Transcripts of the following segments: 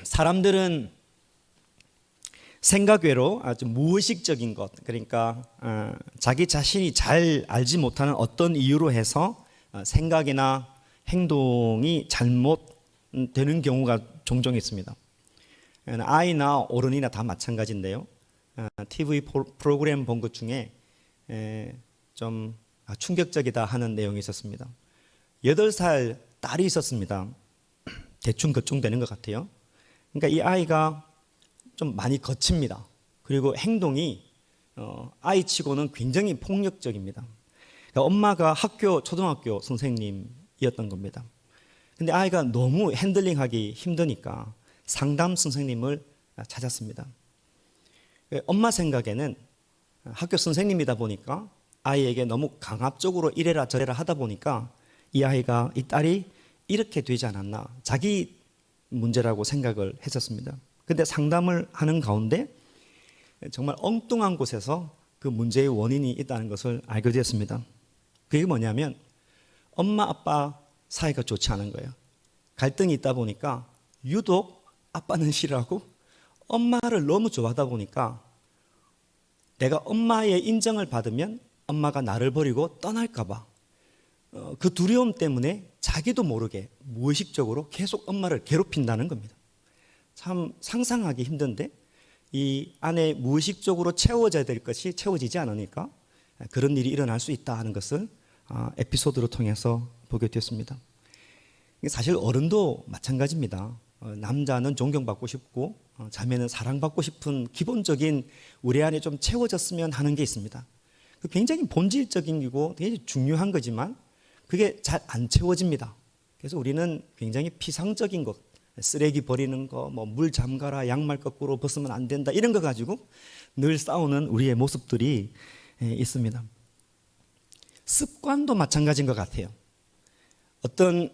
사람들은 생각 외로 아주 무의식적인 것, 그러니까 자기 자신이 잘 알지 못하는 어떤 이유로 해서 생각이나 행동이 잘못되는 경우가 종종 있습니다. 아이나 어른이나 다 마찬가지인데요. TV 프로그램 본 것 중에 좀 충격적이다 하는 내용이 있었습니다. 8살 딸이 있었습니다. 대충 그쯤 되는 것 같아요. 그러니까 이 아이가 좀 많이 거칩니다. 그리고 행동이 아이치고는 굉장히 폭력적입니다. 그러니까 엄마가 초등학교 선생님이었던 겁니다. 근데 아이가 너무 핸들링하기 힘드니까 상담 선생님을 찾았습니다. 엄마 생각에는 학교 선생님이다 보니까 아이에게 너무 강압적으로 이래라 저래라 하다 보니까 이 딸이 이렇게 되지 않았나, 자기 문제라고 생각을 했었습니다. 근데 상담을 하는 가운데 정말 엉뚱한 곳에서 그 문제의 원인이 있다는 것을 알게 되었습니다. 그게 뭐냐면 엄마 아빠 사이가 좋지 않은 거예요. 갈등이 있다 보니까 유독 아빠는 싫어하고 엄마를 너무 좋아하다 보니까 내가 엄마의 인정을 받으면 엄마가 나를 버리고 떠날까 봐 그 두려움 때문에 자기도 모르게 무의식적으로 계속 엄마를 괴롭힌다는 겁니다. 참 상상하기 힘든데 이 안에 무의식적으로 채워져야 될 것이 채워지지 않으니까 그런 일이 일어날 수 있다 하는 것을 에피소드로 통해서 보게 되었습니다. 사실 어른도 마찬가지입니다. 남자는 존경받고 싶고 자매는 사랑받고 싶은 기본적인 우리 안에 좀 채워졌으면 하는 게 있습니다. 굉장히 본질적인 거고 되게 중요한 거지만 그게 잘 안 채워집니다. 그래서 우리는 굉장히 피상적인 것, 쓰레기 버리는 거, 물 잠가라, 양말 거꾸로 벗으면 안 된다, 이런 거 가지고 늘 싸우는 우리의 모습들이 있습니다. 습관도 마찬가지인 것 같아요. 어떤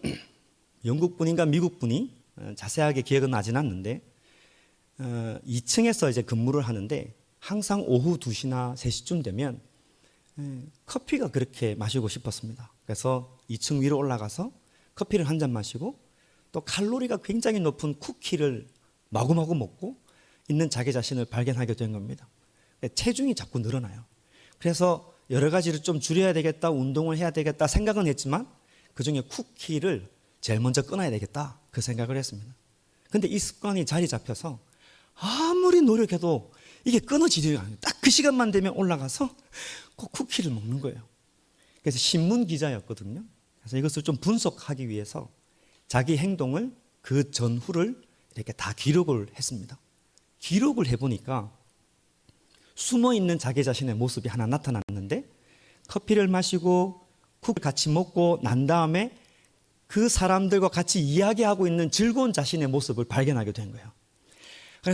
영국 분인가 미국 분이, 자세하게 기억은 나진 않는데 2층에서 이제 근무를 하는데 항상 오후 2시나 3시쯤 되면 커피가 그렇게 마시고 싶었습니다. 그래서 2층 위로 올라가서 커피를 한 잔 마시고 또 칼로리가 굉장히 높은 쿠키를 마구마구 먹고 있는 자기 자신을 발견하게 된 겁니다. 체중이 자꾸 늘어나요. 그래서 여러 가지를 좀 줄여야 되겠다, 운동을 해야 되겠다 생각은 했지만 그중에 쿠키를 제일 먼저 끊어야 되겠다, 그 생각을 했습니다. 근데 이 습관이 자리 잡혀서 아무리 노력해도 이게 끊어지지가 않아요. 딱 그 시간만 되면 올라가서 꼭 쿠키를 먹는 거예요. 그래서 신문 기자였거든요. 그래서 이것을 좀 분석하기 위해서 자기 행동을 그 전후를 이렇게 다 기록을 했습니다. 기록을 해보니까 숨어있는 자기 자신의 모습이 하나 나타났는데, 커피를 마시고 쿠키를 같이 먹고 난 다음에 그 사람들과 같이 이야기하고 있는 즐거운 자신의 모습을 발견하게 된 거예요.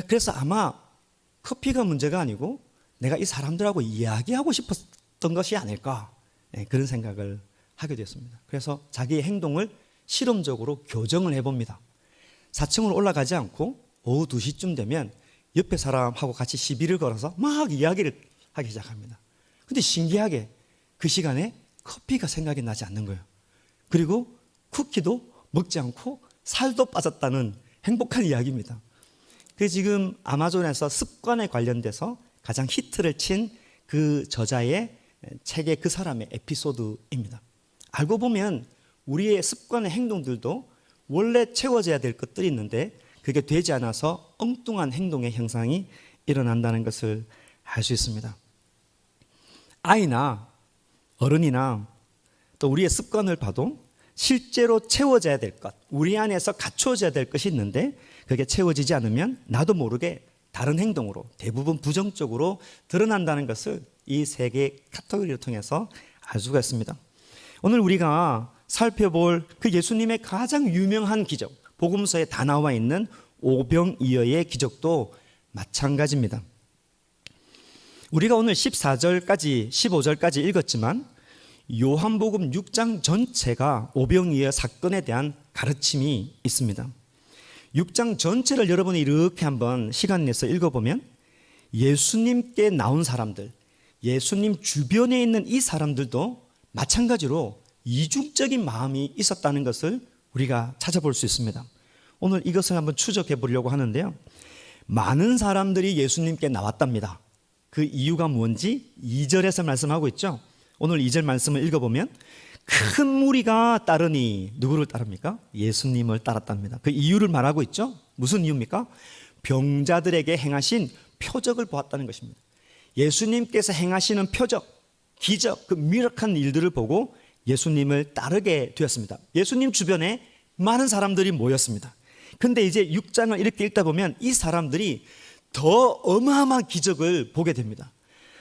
그래서 아마 커피가 문제가 아니고 내가 이 사람들하고 이야기하고 싶었던 것이 아닐까, 그런 생각을 하게 됐습니다. 그래서 자기의 행동을 실험적으로 교정을 해봅니다. 4층으로 올라가지 않고 오후 2시쯤 되면 옆에 사람하고 같이 시비를 걸어서 막 이야기를 하기 시작합니다. 근데 신기하게 그 시간에 커피가 생각이 나지 않는 거예요. 그리고 쿠키도 먹지 않고 살도 빠졌다는 행복한 이야기입니다. 그래서 지금 아마존에서 습관에 관련돼서 가장 히트를 친 그 저자의 책의 그 사람의 에피소드입니다. 알고 보면 우리의 습관의 행동들도 원래 채워져야 될 것들이 있는데 그게 되지 않아서 엉뚱한 행동의 형상이 일어난다는 것을 알 수 있습니다. 아이나 어른이나 또 우리의 습관을 봐도 실제로 채워져야 될 것, 우리 안에서 갖춰져야 될 것이 있는데 그게 채워지지 않으면 나도 모르게 다른 행동으로 대부분 부정적으로 드러난다는 것을 이 세 개의 카테고리를 통해서 알 수가 있습니다. 오늘 우리가 살펴볼 그 예수님의 가장 유명한 기적, 복음서에 다 나와 있는 오병이어의 기적도 마찬가지입니다. 우리가 오늘 14절까지 15절까지 읽었지만 요한복음 6장 전체가 오병이어 사건에 대한 가르침이 있습니다. 6장 전체를 여러분이 이렇게 한번 시간 내서 읽어보면 예수님께 나온 사람들, 예수님 주변에 있는 이 사람들도 마찬가지로 이중적인 마음이 있었다는 것을 우리가 찾아볼 수 있습니다. 오늘 이것을 한번 추적해 보려고 하는데요. 많은 사람들이 예수님께 나왔답니다. 그 이유가 뭔지 2절에서 말씀하고 있죠. 오늘 2절 말씀을 읽어보면 큰 무리가 따르니 누구를 따릅니까? 예수님을 따랐답니다. 그 이유를 말하고 있죠. 무슨 이유입니까? 병자들에게 행하신 표적을 보았다는 것입니다. 예수님께서 행하시는 표적, 기적, 그 미력한 일들을 보고 예수님을 따르게 되었습니다. 예수님 주변에 많은 사람들이 모였습니다. 근데 이제 6장을 이렇게 읽다 보면 이 사람들이 더 어마어마한 기적을 보게 됩니다.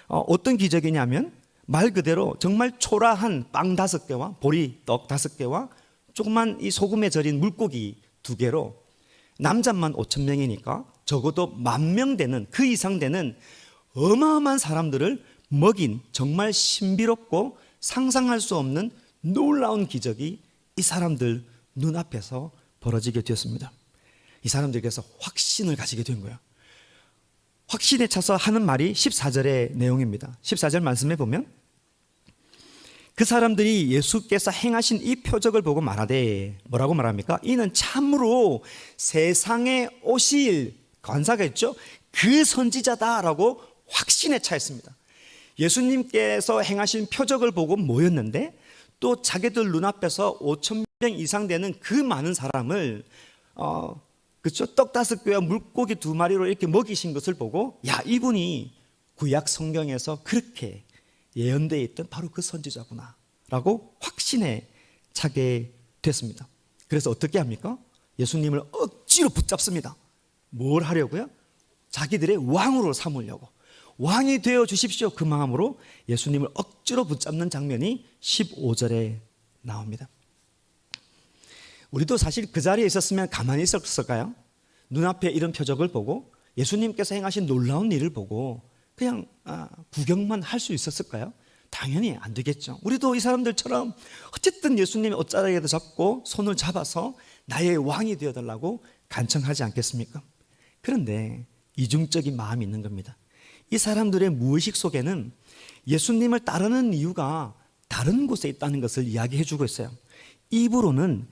어떤 기적이냐면 말 그대로 정말 초라한 빵 5개와 보리떡 5개와 조그만 이 소금에 절인 물고기 2개로 남자만 5,000명이니까 적어도 10,000명 되는, 그 이상 되는 어마어마한 사람들을 먹인 정말 신비롭고 상상할 수 없는 놀라운 기적이 이 사람들 눈앞에서 벌어지게 되었습니다. 이 사람들께서 확신을 가지게 된 거예요. 확신에 차서 하는 말이 14절의 내용입니다. 14절 말씀해 보면 그 사람들이 예수께서 행하신 이 표적을 보고 말하되, 뭐라고 말합니까? 이는 참으로 세상에 오실, 관사가 있죠, 그 선지자다라고 확신에 차있습니다. 예수님께서 행하신 표적을 보고 모였는데 또 자기들 눈앞에서 5,000명 이상 되는 그 많은 사람을 그렇죠? 떡 5개와 물고기 2마리로 이렇게 먹이신 것을 보고, 야, 이분이 구약 성경에서 그렇게 예언되어 있던 바로 그 선지자구나 라고 확신에 차게 됐습니다. 그래서 어떻게 합니까? 예수님을 억지로 붙잡습니다. 뭘 하려고요? 자기들의 왕으로 삼으려고. 왕이 되어 주십시오, 그 마음으로 예수님을 억지로 붙잡는 장면이 15절에 나옵니다. 우리도 사실 그 자리에 있었으면 가만히 있었을까요? 눈앞에 이런 표적을 보고 예수님께서 행하신 놀라운 일을 보고 그냥 구경만 할 수 있었을까요? 당연히 안 되겠죠. 우리도 이 사람들처럼 어쨌든 예수님의 옷자락에도 잡고 손을 잡아서 나의 왕이 되어달라고 간청하지 않겠습니까? 그런데 이중적인 마음이 있는 겁니다. 이 사람들의 무의식 속에는 예수님을 따르는 이유가 다른 곳에 있다는 것을 이야기해 주고 있어요. 입으로는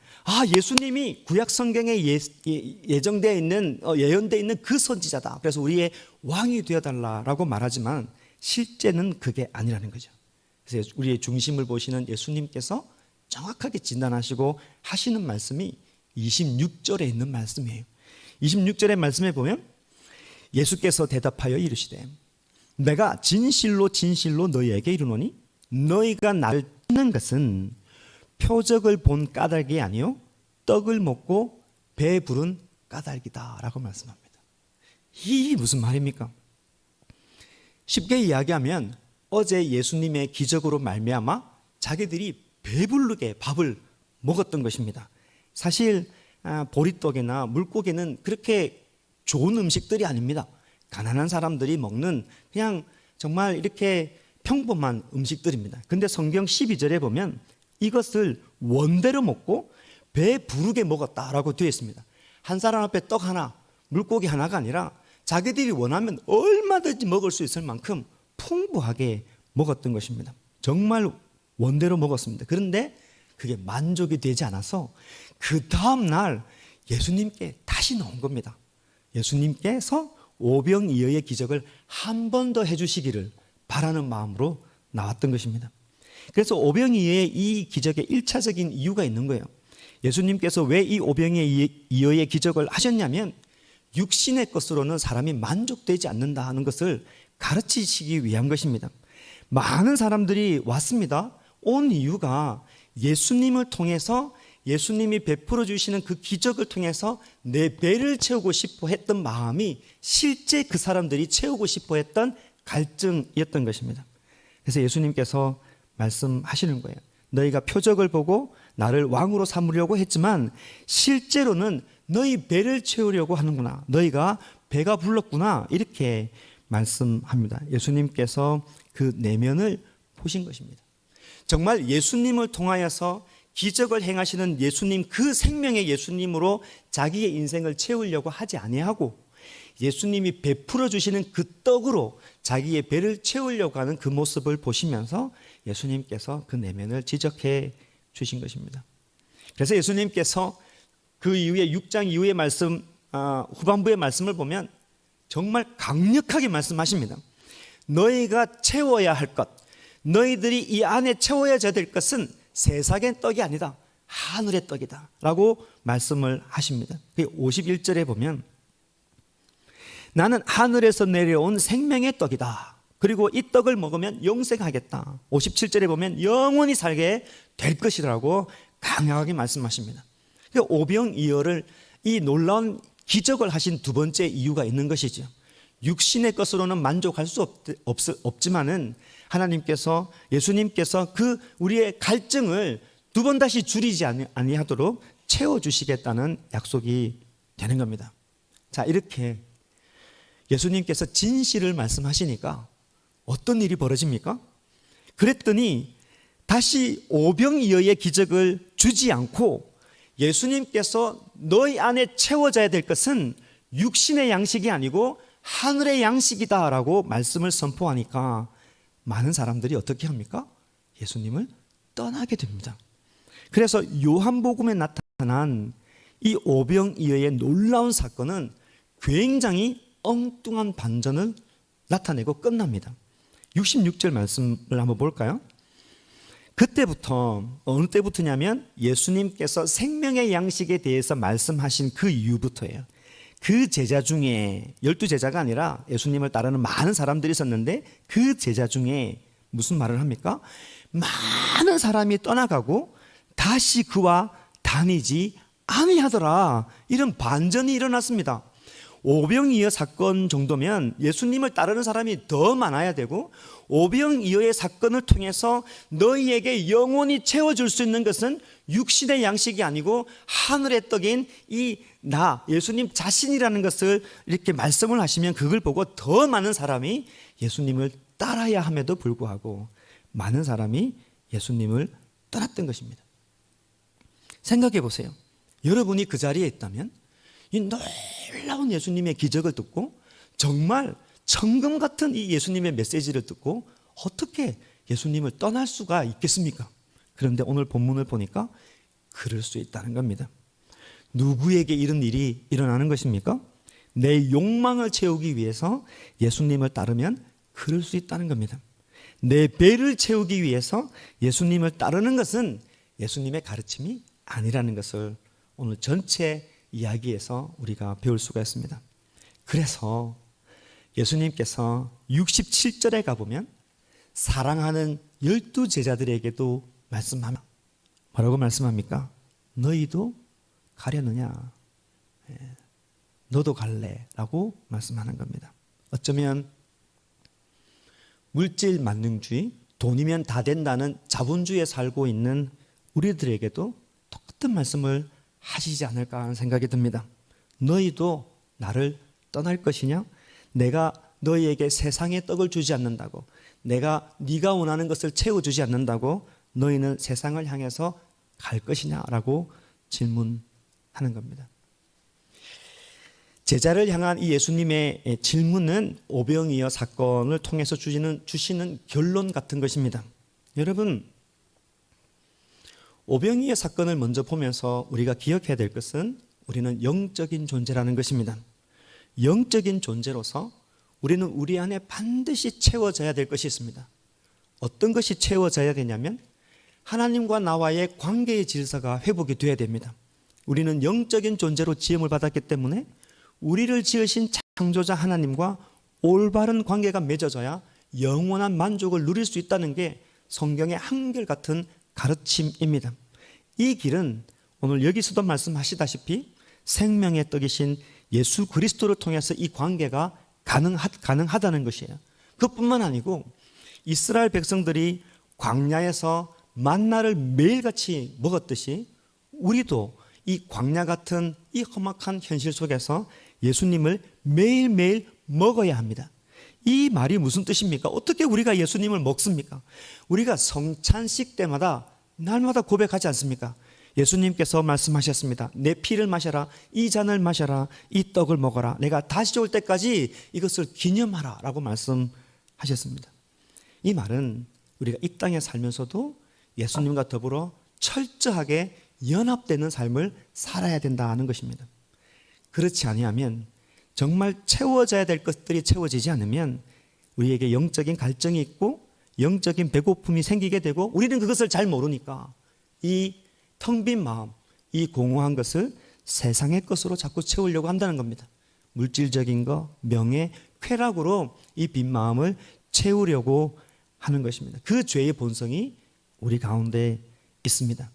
예수님이 구약 성경에 예정되어 있는, 예언되어 있는 그 선지자다, 그래서 우리의 왕이 되어달라고 말하지만 실제는 그게 아니라는 거죠. 그래서 우리의 중심을 보시는 예수님께서 정확하게 진단하시고 하시는 말씀이 26절에 있는 말씀이에요. 26절의 말씀에 보면 예수께서 대답하여 이르시되 내가 진실로 진실로 너희에게 이르노니 너희가 나를 찾는 것은 표적을 본 까닭이 아니요 떡을 먹고 배 부른 까닭이다 라고 말씀합니다. 이게 무슨 말입니까? 쉽게 이야기하면 어제 예수님의 기적으로 말미암아 자기들이 배부르게 밥을 먹었던 것입니다. 사실 보리떡이나 물고기는 그렇게 좋은 음식들이 아닙니다. 가난한 사람들이 먹는 그냥 정말 이렇게 평범한 음식들입니다. 근데 성경 12절에 보면 이것을 원대로 먹고 배 부르게 먹었다라고 되어 있습니다. 한 사람 앞에 떡 하나, 물고기 하나가 아니라 자기들이 원하면 얼마든지 먹을 수 있을 만큼 풍부하게 먹었던 것입니다. 정말 원대로 먹었습니다. 그런데 그게 만족이 되지 않아서 그 다음 날 예수님께 다시 나온 겁니다. 예수님께서 오병이어의 기적을 한 번 더 해주시기를 바라는 마음으로 나왔던 것입니다. 그래서 오병이어의 이 기적의 1차적인 이유가 있는 거예요. 예수님께서 왜 이 오병이어의 기적을 하셨냐면 육신의 것으로는 사람이 만족되지 않는다 하는 것을 가르치시기 위한 것입니다. 많은 사람들이 왔습니다. 온 이유가 예수님을 통해서, 예수님이 베풀어 주시는 그 기적을 통해서 내 배를 채우고 싶어 했던 마음이 실제 그 사람들이 채우고 싶어 했던 갈증이었던 것입니다. 그래서 예수님께서 말씀하시는 거예요. 너희가 표적을 보고 나를 왕으로 삼으려고 했지만 실제로는 너희 배를 채우려고 하는구나, 너희가 배가 불렀구나, 이렇게 말씀합니다. 예수님께서 그 내면을 보신 것입니다. 정말 예수님을 통하여서 기적을 행하시는 예수님, 그 생명의 예수님으로 자기의 인생을 채우려고 하지 아니하고 예수님이 베풀어 주시는 그 떡으로 자기의 배를 채우려고 하는 그 모습을 보시면서 예수님께서 그 내면을 지적해 주신 것입니다. 그래서 예수님께서 그 이후에 6장 이후의 말씀, 후반부의 말씀을 보면 정말 강력하게 말씀하십니다. 너희가 채워야 할 것, 너희들이 이 안에 채워야 될 것은 세상의 떡이 아니다, 하늘의 떡이다 라고 말씀을 하십니다. 51절에 보면 나는 하늘에서 내려온 생명의 떡이다, 그리고 이 떡을 먹으면 영생하겠다. 57절에 보면 영원히 살게 될 것이라고 강하게 말씀하십니다. 오병이어를, 이 놀라운 기적을 하신 두 번째 이유가 있는 것이죠. 육신의 것으로는 만족할 수 없지만은 하나님께서, 예수님께서 그 우리의 갈증을 두 번 다시 줄이지 아니하도록 채워주시겠다는 약속이 되는 겁니다. 자, 이렇게 예수님께서 진실을 말씀하시니까 어떤 일이 벌어집니까? 그랬더니 다시 오병이어의 기적을 주지 않고 예수님께서 너희 안에 채워져야 될 것은 육신의 양식이 아니고 하늘의 양식이다라고 말씀을 선포하니까 많은 사람들이 어떻게 합니까? 예수님을 떠나게 됩니다. 그래서 요한복음에 나타난 이 오병이어의 놀라운 사건은 굉장히 엉뚱한 반전을 나타내고 끝납니다. 66절 말씀을 한번 볼까요? 그때부터, 어느 때부터냐면 예수님께서 생명의 양식에 대해서 말씀하신 그 이후부터예요. 그 제자 중에, 12제자가 아니라 예수님을 따르는 많은 사람들이 있었는데 그 제자 중에 무슨 말을 합니까? 많은 사람이 떠나가고 다시 그와 다니지 아니하더라. 이런 반전이 일어났습니다. 오병이어 사건 정도면 예수님을 따르는 사람이 더 많아야 되고, 오병이어의 사건을 통해서 너희에게 영원히 채워줄 수 있는 것은 육신의 양식이 아니고 하늘의 떡인 이 나, 예수님 자신이라는 것을 이렇게 말씀을 하시면 그걸 보고 더 많은 사람이 예수님을 따라야 함에도 불구하고 많은 사람이 예수님을 떠났던 것입니다. 생각해 보세요. 여러분이 그 자리에 있다면 이 놀라운 예수님의 기적을 듣고 정말 천금 같은 이 예수님의 메시지를 듣고 어떻게 예수님을 떠날 수가 있겠습니까? 그런데 오늘 본문을 보니까 그럴 수 있다는 겁니다. 누구에게 이런 일이 일어나는 것입니까? 내 욕망을 채우기 위해서 예수님을 따르면 그럴 수 있다는 겁니다. 내 배를 채우기 위해서 예수님을 따르는 것은 예수님의 가르침이 아니라는 것을 오늘 전체 이야기에서 우리가 배울 수가 있습니다. 그래서 예수님께서 67절에 가보면 사랑하는 12제자들에게도 말씀합니다. 뭐라고 말씀합니까? 너희도 가려느냐? 너도 갈래? 라고 말씀하는 겁니다. 어쩌면 물질 만능주의, 돈이면 다 된다는 자본주의에 살고 있는 우리들에게도 똑같은 말씀을 하시지 않을까 하는 생각이 듭니다. 너희도 나를 떠날 것이냐? 내가 너희에게 세상의 떡을 주지 않는다고, 내가 네가 원하는 것을 채워주지 않는다고 너희는 세상을 향해서 갈 것이냐라고 질문하는 겁니다. 제자를 향한 이 예수님의 질문은 오병이어 사건을 통해서 주시는 결론 같은 것입니다. 여러분, 오병이어 사건을 먼저 보면서 우리가 기억해야 될 것은 우리는 영적인 존재라는 것입니다. 영적인 존재로서 우리는 우리 안에 반드시 채워져야 될 것이 있습니다. 어떤 것이 채워져야 되냐면 하나님과 나와의 관계의 질서가 회복이 되어야 됩니다. 우리는 영적인 존재로 지음을 받았기 때문에 우리를 지으신 창조자 하나님과 올바른 관계가 맺어져야 영원한 만족을 누릴 수 있다는 게 성경의 한결같은 가르침입니다. 이 길은 오늘 여기서도 말씀하시다시피 생명의 떡이신 예수 그리스도를 통해서 이 관계가 가능하다는 것이에요. 그뿐만 아니고 이스라엘 백성들이 광야에서 만나를 매일같이 먹었듯이 우리도 이 광야 같은 이 험악한 현실 속에서 예수님을 매일매일 먹어야 합니다. 이 말이 무슨 뜻입니까? 어떻게 우리가 예수님을 먹습니까? 우리가 성찬식 때마다 날마다 고백하지 않습니까? 예수님께서 말씀하셨습니다. 내 피를 마셔라, 이 잔을 마셔라, 이 떡을 먹어라, 내가 다시 올 때까지 이것을 기념하라 라고 말씀하셨습니다. 이 말은 우리가 이 땅에 살면서도 예수님과 더불어 철저하게 연합되는 삶을 살아야 된다는 것입니다. 그렇지 아니하면 정말 채워져야 될 것들이 채워지지 않으면 우리에게 영적인 갈증이 있고 영적인 배고픔이 생기게 되고 우리는 그것을 잘 모르니까 이 텅 빈 마음, 이 공허한 것을 세상의 것으로 자꾸 채우려고 한다는 겁니다. 물질적인 것, 명예, 쾌락으로 이 빈 마음을 채우려고 하는 것입니다. 그 죄의 본성이 우리 가운데 있습니다.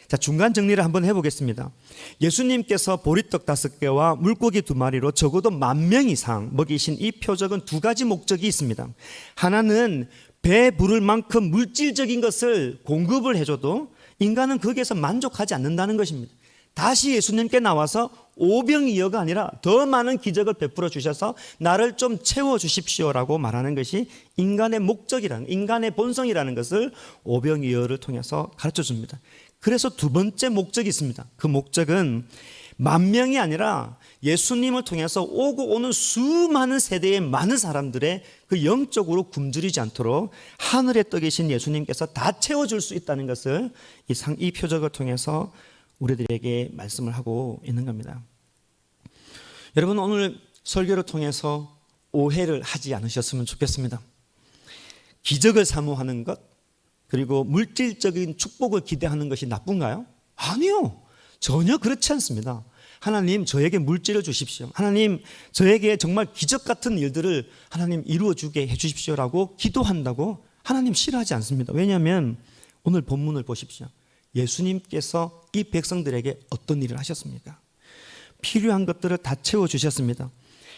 자, 중간 정리를 한번 해보겠습니다. 예수님께서 보리떡 5개와 물고기 2마리로 적어도 10,000명 이상 먹이신 이 표적은 2가지 목적이 있습니다. 하나는 배 부를 만큼 물질적인 것을 공급을 해줘도 인간은 거기에서 만족하지 않는다는 것입니다. 다시 예수님께 나와서 오병이어가 아니라 더 많은 기적을 베풀어 주셔서 나를 좀 채워 주십시오라고 말하는 것이 인간의 목적이라는, 인간의 본성이라는 것을 오병이어를 통해서 가르쳐 줍니다. 그래서 2번째 목적이 있습니다. 그 목적은 10,000명이 아니라 예수님을 통해서 오고 오는 수많은 세대의 많은 사람들의 그 영적으로 굶주리지 않도록 하늘에 떠 계신 예수님께서 다 채워줄 수 있다는 것을 이 표적을 통해서 우리들에게 말씀을 하고 있는 겁니다. 여러분, 오늘 설교를 통해서 오해를 하지 않으셨으면 좋겠습니다. 기적을 사모하는 것, 그리고 물질적인 축복을 기대하는 것이 나쁜가요? 아니요, 전혀 그렇지 않습니다. 하나님, 저에게 물질을 주십시오. 하나님, 저에게 정말 기적 같은 일들을 하나님 이루어주게 해주십시오라고 기도한다고 하나님 싫어하지 않습니다. 왜냐하면 오늘 본문을 보십시오. 예수님께서 이 백성들에게 어떤 일을 하셨습니까? 필요한 것들을 다 채워주셨습니다.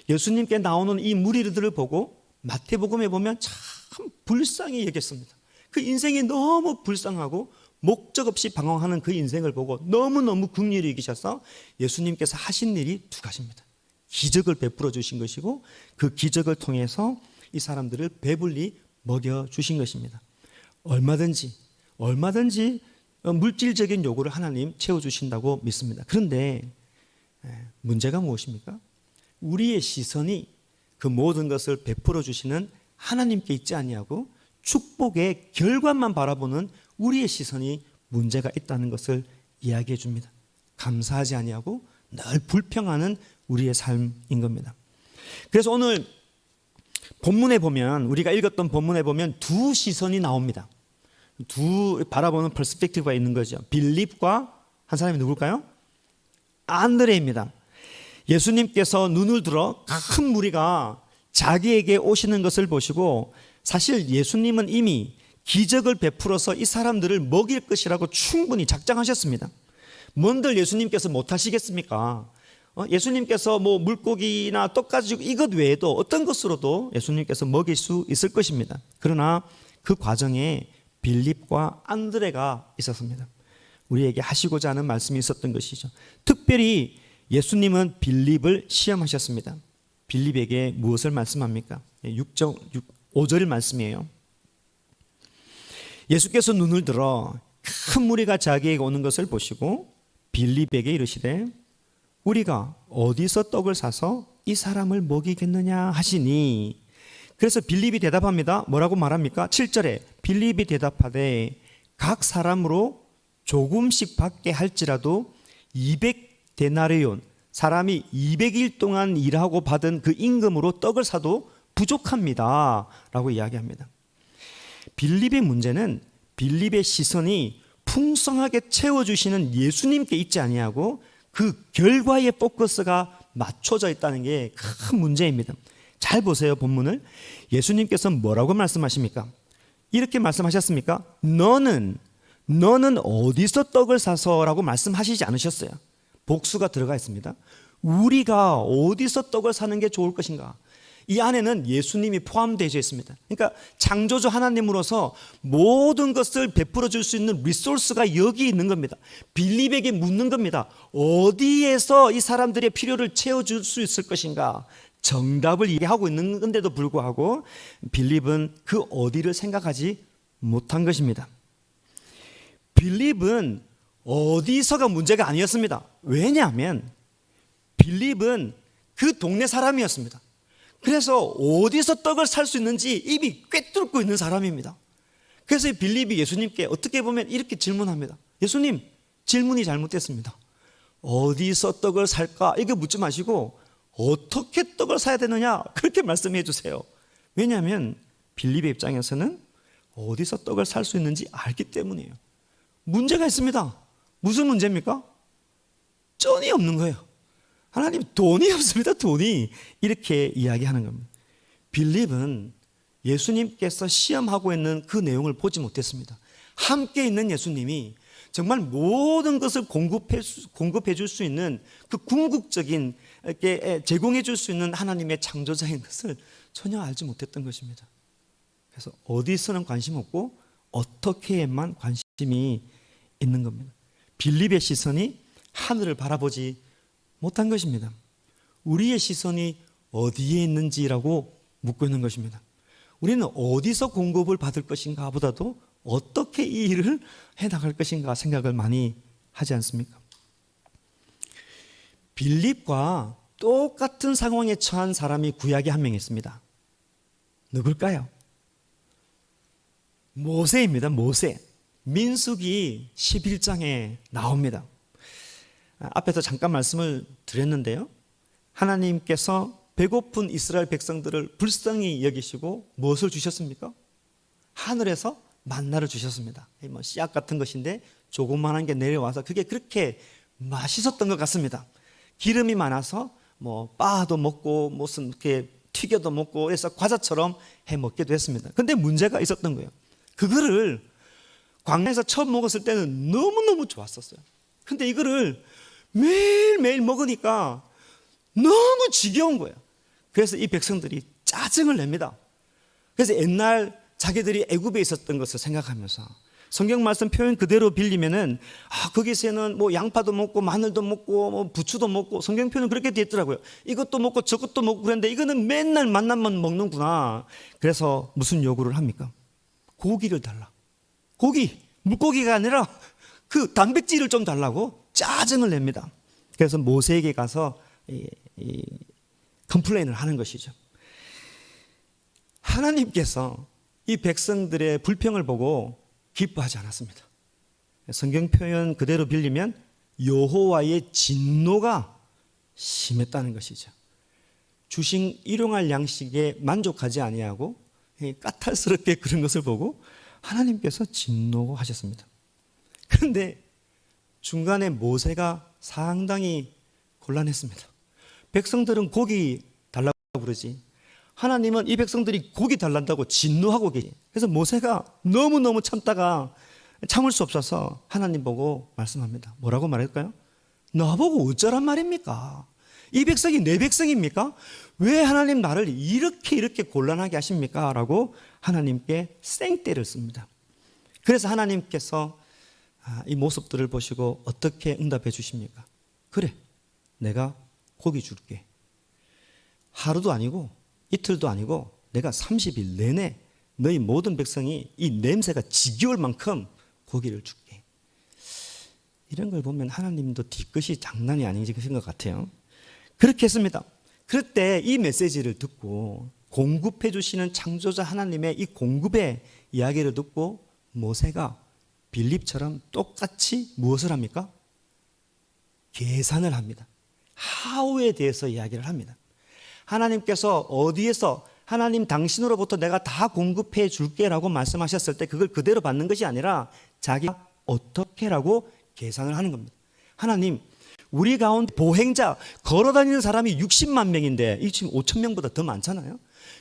예수님께 나오는 이 무리들을 보고 마태복음에 보면 참 불쌍히 여겼습니다. 그 인생이 너무 불쌍하고 목적 없이 방황하는 그 인생을 보고 너무너무 긍휼히 여기셔서 예수님께서 하신 일이 2가지입니다. 기적을 베풀어 주신 것이고 그 기적을 통해서 이 사람들을 배불리 먹여주신 것입니다. 얼마든지 물질적인 요구를 하나님 채워주신다고 믿습니다. 그런데 문제가 무엇입니까? 우리의 시선이 그 모든 것을 베풀어 주시는 하나님께 있지 아니하고 축복의 결과만 바라보는 우리의 시선이 문제가 있다는 것을 이야기해 줍니다. 감사하지 아니하고 늘 불평하는 우리의 삶인 겁니다. 그래서 오늘 본문에 보면, 우리가 읽었던 본문에 보면 2 시선이 나옵니다. 2 바라보는 퍼스펙티브가 있는 거죠. 빌립과 한 사람이 누굴까요? 안드레입니다. 예수님께서 눈을 들어 큰 무리가 자기에게 오시는 것을 보시고, 사실 예수님은 이미 기적을 베풀어서 이 사람들을 먹일 것이라고 충분히 작정하셨습니다. 뭔들 예수님께서 못하시겠습니까? 예수님께서 뭐 물고기나 떡 가지고 이것 외에도 어떤 것으로도 예수님께서 먹일 수 있을 것입니다. 그러나 그 과정에 빌립과 안드레가 있었습니다. 우리에게 하시고자 하는 말씀이 있었던 것이죠. 특별히 예수님은 빌립을 시험하셨습니다. 빌립에게 무엇을 말씀합니까? 5절 말씀이에요. 예수께서 눈을 들어 큰 무리가 자기에게 오는 것을 보시고 빌립에게 이르시되 우리가 어디서 떡을 사서 이 사람을 먹이겠느냐 하시니, 그래서 빌립이 대답합니다. 뭐라고 말합니까? 7절에 빌립이 대답하되 각 사람으로 조금씩 받게 할지라도 200데나리온, 사람이 200일 동안 일하고 받은 그 임금으로 떡을 사도 부족합니다 라고 이야기합니다. 빌립의 문제는 빌립의 시선이 풍성하게 채워주시는 예수님께 있지 아니하고 그 결과의 포커스가 맞춰져 있다는 게 큰 문제입니다. 잘 보세요, 본문을. 예수님께서 뭐라고 말씀하십니까? 이렇게 말씀하셨습니까? 너는 어디서 떡을 사서 라고 말씀하시지 않으셨어요. 복수가 들어가 있습니다. 우리가 어디서 떡을 사는 게 좋을 것인가? 이 안에는 예수님이 포함되어 있습니다. 그러니까 창조주 하나님으로서 모든 것을 베풀어 줄 수 있는 리소스가 여기 있는 겁니다. 빌립에게 묻는 겁니다. 어디에서 이 사람들의 필요를 채워줄 수 있을 것인가? 정답을 얘기하고 있는 건데도 불구하고 빌립은 그 어디를 생각하지 못한 것입니다. 빌립은 어디서가 문제가 아니었습니다. 왜냐하면 빌립은 그 동네 사람이었습니다. 그래서 어디서 떡을 살 수 있는지 입이 꿰뚫고 있는 사람입니다. 그래서 빌립이 예수님께 어떻게 보면 이렇게 질문합니다. 예수님, 질문이 잘못됐습니다. 어디서 떡을 살까? 이거 묻지 마시고 어떻게 떡을 사야 되느냐? 그렇게 말씀해 주세요. 왜냐하면 빌립의 입장에서는 어디서 떡을 살 수 있는지 알기 때문이에요. 문제가 있습니다. 무슨 문제입니까? 쩐이 없는 거예요. 하나님 돈이 없습니다. 돈이. 이렇게 이야기하는 겁니다. 빌립은 예수님께서 시험하고 있는 그 내용을 보지 못했습니다. 함께 있는 예수님이 정말 모든 것을 공급해 줄 수 있는 그 궁극적인 제공해 줄 수 있는 하나님의 창조자인 것을 전혀 알지 못했던 것입니다. 그래서 어디서는 관심 없고 어떻게에만 관심이 있는 겁니다. 빌립의 시선이 하늘을 바라보지 못한 것입니다. 우리의 시선이 어디에 있는지라고 묻고 있는 것입니다. 우리는 어디서 공급을 받을 것인가 보다도 어떻게 이 일을 해나갈 것인가 생각을 많이 하지 않습니까? 빌립과 똑같은 상황에 처한 사람이 구약에 한 명 있습니다. 누굴까요? 모세입니다. 모세. 민수기 11장에 나옵니다. 앞에서 잠깐 말씀을 드렸는데요. 하나님께서 배고픈 이스라엘 백성들을 불쌍히 여기시고 무엇을 주셨습니까? 하늘에서 만나를 주셨습니다. 뭐 씨앗 같은 것인데 조그만한 게 내려와서 그게 그렇게 맛있었던 것 같습니다. 기름이 많아서 뭐 바도 먹고 무슨 이렇게 튀겨도 먹고 해서 과자처럼 해 먹기도 했습니다. 근데 문제가 있었던 거예요. 그거를 광야에서 처음 먹었을 때는 너무너무 좋았었어요. 근데 이거를 매일매일 먹으니까 너무 지겨운 거예요. 그래서 이 백성들이 짜증을 냅니다. 그래서 옛날 자기들이 애굽에 있었던 것을 생각하면서 성경 말씀 표현 그대로 빌리면은 거기서는 뭐 양파도 먹고 마늘도 먹고 뭐 부추도 먹고 성경 표현은 그렇게 되어 있더라고요. 이것도 먹고 저것도 먹고 그랬는데 이거는 맨날 만나면 먹는구나. 그래서 무슨 요구를 합니까? 고기를 달라. 고기, 물고기가 아니라 그 단백질을 좀 달라고 짜증을 냅니다. 그래서 모세에게 가서 컴플레인을 하는 것이죠. 하나님께서 이 백성들의 불평을 보고 기뻐하지 않았습니다. 성경 표현 그대로 빌리면 여호와의 진노가 심했다는 것이죠. 주신 일용할 양식에 만족하지 아니하고 까탈스럽게 그런 것을 보고 하나님께서 진노하셨습니다. 그런데 중간에 모세가 상당히 곤란했습니다. 백성들은 고기 달라고 그러지 하나님은 이 백성들이 고기 달란다고 진노하고 계시. 그래서 모세가 너무너무 참다가 참을 수 없어서 하나님 보고 말씀합니다. 뭐라고 말할까요? 나보고 어쩌란 말입니까? 이 백성이 내 백성입니까? 왜 하나님 나를 이렇게 곤란하게 하십니까? 라고 하나님께 생떼를 씁니다. 그래서 하나님께서 이 모습들을 보시고 어떻게 응답해 주십니까? 그래, 내가 고기 줄게. 하루도 아니고 이틀도 아니고 내가 30일 내내 너희 모든 백성이 이 냄새가 지겨울 만큼 고기를 줄게. 이런 걸 보면 하나님도 뒤끝이 장난이 아니신 것 같아요. 그렇게 했습니다. 그럴 때 이 메시지를 듣고 공급해 주시는 창조자 하나님의 이 공급의 이야기를 듣고 모세가 빌립처럼 똑같이 무엇을 합니까? 계산을 합니다. 하우에 대해서 이야기를 합니다. 하나님께서 어디에서 하나님 당신으로부터 내가 다 공급해 줄게라고 말씀하셨을 때 그걸 그대로 받는 것이 아니라 자기가 어떻게라고 계산을 하는 겁니다. 하나님, 우리 가운데 보행자 걸어다니는 사람이 60만 명인데 이 지금 5천 명보다 더 많잖아요.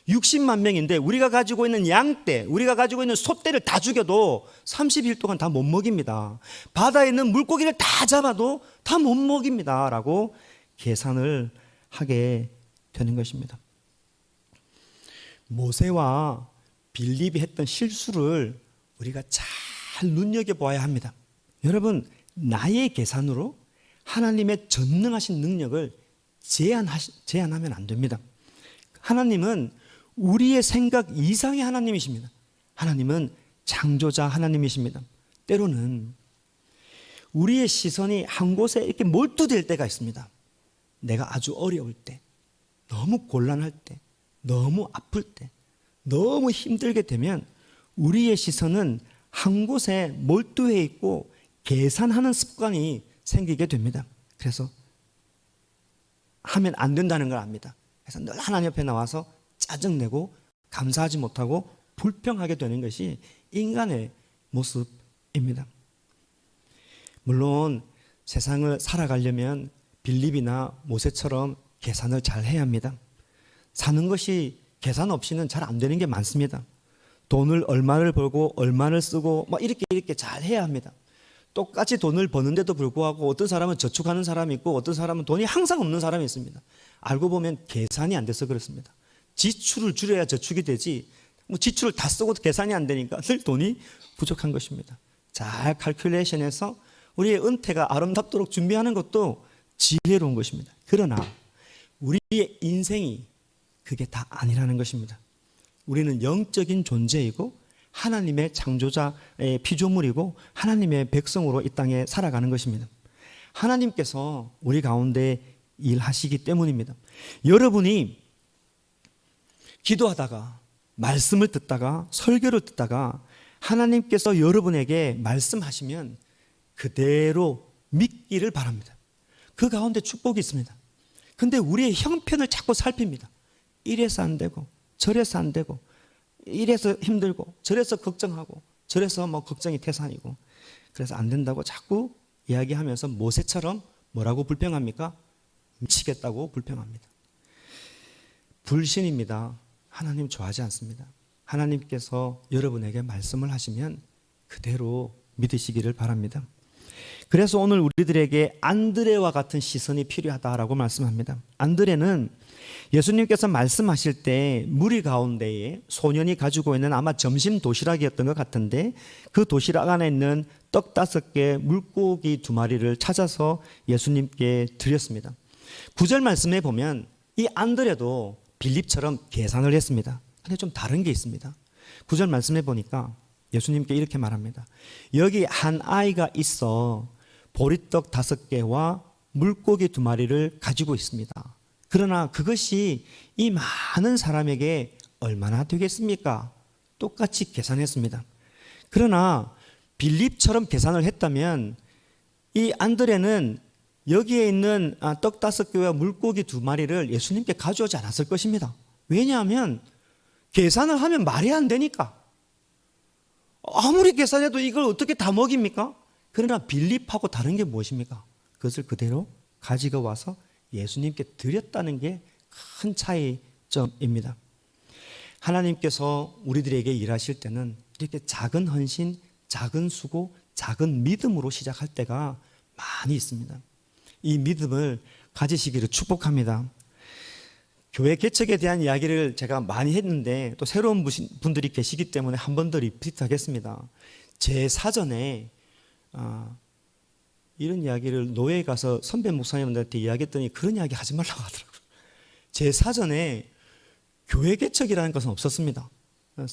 60만 명인데 우리가 가지고 있는 양떼, 우리가 가지고 있는 소떼를 다 죽여도 30일 동안 다 못 먹입니다. 바다에 있는 물고기를 다 잡아도 다 못 먹입니다. 라고 계산을 하게 되는 것입니다. 모세와 빌립이 했던 실수를 우리가 잘 눈여겨봐야 합니다. 여러분, 나의 계산으로 하나님의 전능하신 능력을 제한하면 안 됩니다. 하나님은 우리의 생각 이상의 하나님이십니다. 하나님은 창조자 하나님이십니다. 때로는 우리의 시선이 한 곳에 이렇게 몰두될 때가 있습니다. 내가 아주 어려울 때, 너무 곤란할 때, 너무 아플 때, 너무 힘들게 되면 우리의 시선은 한 곳에 몰두해 있고 계산하는 습관이 생기게 됩니다. 그래서 하면 안 된다는 걸 압니다. 그래서 늘 하나님 옆에 나와서 짜증내고 감사하지 못하고 불평하게 되는 것이 인간의 모습입니다. 물론 세상을 살아가려면 빌립이나 모세처럼 계산을 잘 해야 합니다. 사는 것이 계산 없이는 잘 안 되는 게 많습니다. 돈을 얼마를 벌고 얼마를 쓰고 이렇게 잘 해야 합니다. 똑같이 돈을 버는데도 불구하고 어떤 사람은 저축하는 사람이 있고 어떤 사람은 돈이 항상 없는 사람이 있습니다. 알고 보면 계산이 안 돼서 그렇습니다. 지출을 줄여야 저축이 되지 지출을 다 쓰고 계산이 안 되니까 늘 돈이 부족한 것입니다. 잘 칼큘레이션해서 우리의 은퇴가 아름답도록 준비하는 것도 지혜로운 것입니다. 그러나 우리의 인생이 그게 다 아니라는 것입니다. 우리는 영적인 존재이고 하나님의 창조자의 피조물이고 하나님의 백성으로 이 땅에 살아가는 것입니다. 하나님께서 우리 가운데 일하시기 때문입니다. 여러분이 기도하다가 말씀을 듣다가 설교를 듣다가 하나님께서 여러분에게 말씀하시면 그대로 믿기를 바랍니다. 그 가운데 축복이 있습니다. 근데 우리의 형편을 자꾸 살핍니다. 이래서 안 되고 저래서 안 되고 이래서 힘들고 저래서 걱정하고 저래서 걱정이 태산이고 그래서 안 된다고 자꾸 이야기하면서 모세처럼 뭐라고 불평합니까? 미치겠다고 불평합니다. 불신입니다. 하나님 좋아하지 않습니다. 하나님께서 여러분에게 말씀을 하시면 그대로 믿으시기를 바랍니다. 그래서 오늘 우리들에게 안드레와 같은 시선이 필요하다라고 말씀합니다. 안드레는 예수님께서 말씀하실 때 무리 가운데에 소년이 가지고 있는 아마 점심 도시락이었던 것 같은데 그 도시락 안에 있는 떡 5개, 물고기 2마리를 찾아서 예수님께 드렸습니다. 9절 말씀에 보면 이 안드레도 빌립처럼 계산을 했습니다. 근데 좀 다른 게 있습니다. 9절 말씀에 보니까 예수님께 이렇게 말합니다. 여기 한 아이가 있어 보리떡 5개와 물고기 2마리를 가지고 있습니다. 그러나 그것이 이 많은 사람에게 얼마나 되겠습니까? 똑같이 계산했습니다. 그러나 빌립처럼 계산을 했다면 이 안드레는 여기에 있는 떡 5개와 물고기 2마리를 예수님께 가져오지 않았을 것입니다. 왜냐하면 계산을 하면 말이 안 되니까. 아무리 계산해도 이걸 어떻게 다 먹입니까? 그러나 빌립하고 다른 게 무엇입니까? 그것을 그대로 가지고 와서 예수님께 드렸다는 게 큰 차이점입니다. 하나님께서 우리들에게 일하실 때는 이렇게 작은 헌신, 작은 수고, 작은 믿음으로 시작할 때가 많이 있습니다. 이 믿음을 가지시기를 축복합니다. 교회 개척에 대한 이야기를 제가 많이 했는데 또 새로운 분들이 계시기 때문에 한 번 더 리피트하겠습니다. 제 사전에 이런 이야기를 노예에 가서 선배 목사님들한테 이야기했더니 그런 이야기 하지 말라고 하더라고요. 제 사전에 교회 개척이라는 것은 없었습니다.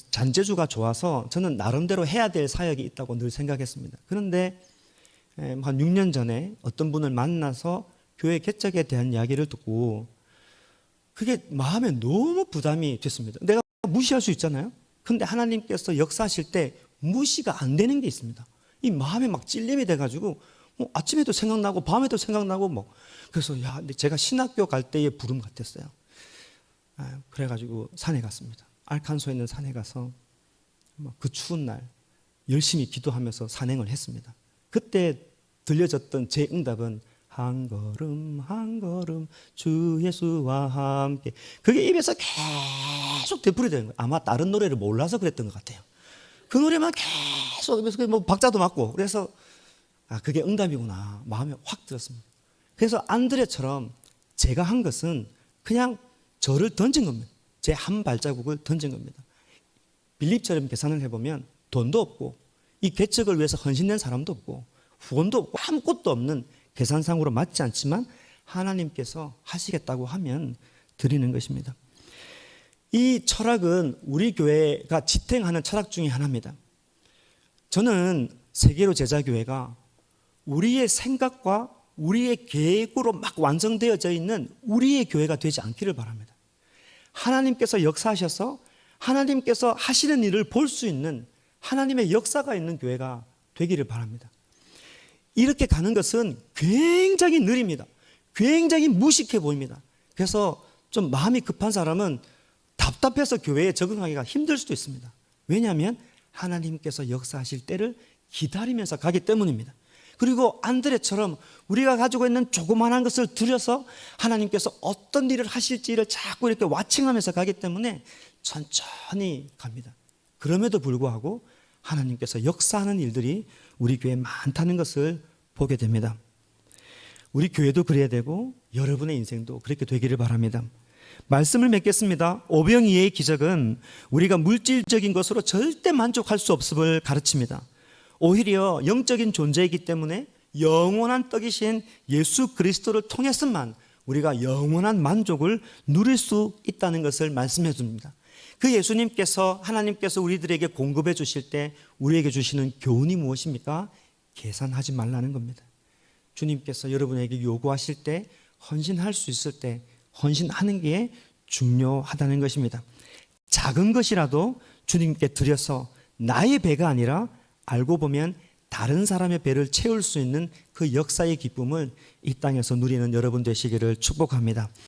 잔재주가 좋아서 저는 나름대로 해야 될 사역이 있다고 늘 생각했습니다. 그런데 한 6년 전에 어떤 분을 만나서 교회 개척에 대한 이야기를 듣고 그게 마음에 너무 부담이 됐습니다. 내가 무시할 수 있잖아요. 그런데 하나님께서 역사하실 때 무시가 안 되는 게 있습니다. 이 마음에 막 찔림이 돼가지고 아침에도 생각나고 밤에도 생각나고 그래서 제가 신학교 갈 때의 부름 같았어요. 그래가지고 산에 갔습니다. 알칸소에 있는 산에 가서 그 추운 날 열심히 기도하면서 산행을 했습니다. 그때 들려졌던 제 응답은 한 걸음 한 걸음 주 예수와 함께. 그게 입에서 계속 되풀이 되는 거예요. 아마 다른 노래를 몰라서 그랬던 것 같아요. 그 노래만 계속 입에서 박자도 맞고 그래서 그게 응답이구나 마음에 확 들었습니다. 그래서 안드레처럼 제가 한 것은 그냥 저를 던진 겁니다. 제 한 발자국을 던진 겁니다. 빌립처럼 계산을 해보면 돈도 없고 이 개척을 위해서 헌신된 사람도 없고 후원도 없고 아무것도 없는 계산상으로 맞지 않지만 하나님께서 하시겠다고 하면 드리는 것입니다. 이 철학은 우리 교회가 지탱하는 철학 중에 하나입니다. 저는 세계로 제자교회가 우리의 생각과 우리의 계획으로 막 완성되어져 있는 우리의 교회가 되지 않기를 바랍니다. 하나님께서 역사하셔서 하나님께서 하시는 일을 볼 수 있는 하나님의 역사가 있는 교회가 되기를 바랍니다. 이렇게 가는 것은 굉장히 느립니다. 굉장히 무식해 보입니다. 그래서 좀 마음이 급한 사람은 답답해서 교회에 적응하기가 힘들 수도 있습니다. 왜냐하면 하나님께서 역사하실 때를 기다리면서 가기 때문입니다. 그리고 안드레처럼 우리가 가지고 있는 조그만한 것을 들여서 하나님께서 어떤 일을 하실지를 자꾸 이렇게 와칭하면서 가기 때문에 천천히 갑니다. 그럼에도 불구하고 하나님께서 역사하는 일들이 우리 교회에 많다는 것을 보게 됩니다. 우리 교회도 그래야 되고 여러분의 인생도 그렇게 되기를 바랍니다. 말씀을 맺겠습니다. 오병이의 기적은 우리가 물질적인 것으로 절대 만족할 수 없음을 가르칩니다. 오히려 영적인 존재이기 때문에 영원한 떡이신 예수 그리스도를 통해서만 우리가 영원한 만족을 누릴 수 있다는 것을 말씀해 줍니다. 그 예수님께서, 하나님께서 우리들에게 공급해 주실 때 우리에게 주시는 교훈이 무엇입니까? 계산하지 말라는 겁니다. 주님께서 여러분에게 요구하실 때, 헌신할 수 있을 때 헌신하는 게 중요하다는 것입니다. 작은 것이라도 주님께 드려서 나의 배가 아니라 알고 보면 다른 사람의 배를 채울 수 있는 그 역사의 기쁨을 이 땅에서 누리는 여러분 되시기를 축복합니다.